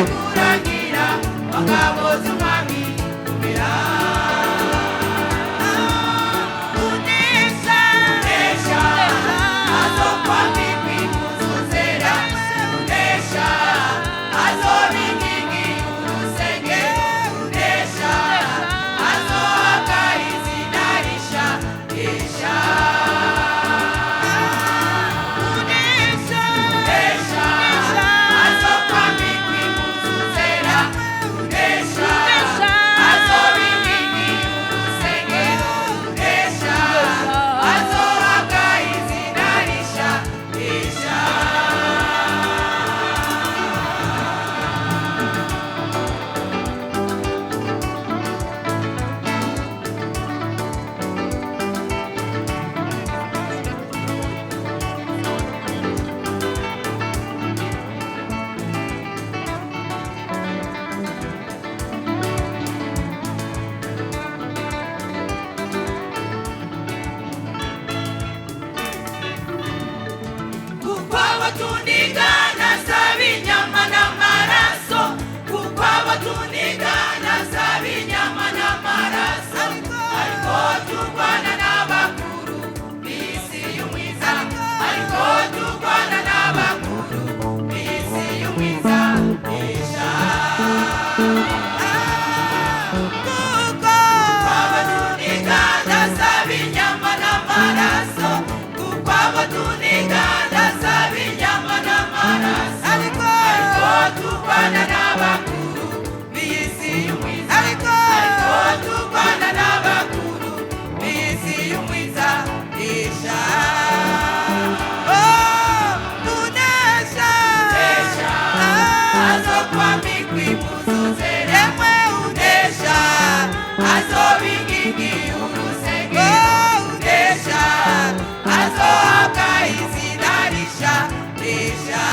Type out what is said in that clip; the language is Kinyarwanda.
kurangira wakaboza umwami kumera tunigana sabi nyama na maraso kuko tunigana sabi nyama na maraso ariko turwana n'abakuru b'isi y'umwiza ariko turwana n'abakuru b'isi y'umwiza isha kuko tunigana sabi nyama na maraso kuko tunigana sabi nyama na maraso ariko turwana n'abakuru b'isi y'umwiza ariko turwana n'abakuru b'isi y'umwiza isha tunesha azokwambikwa impuzu zera yemwe unesha azobingingi urusenge unesha azohabwa izina risha risha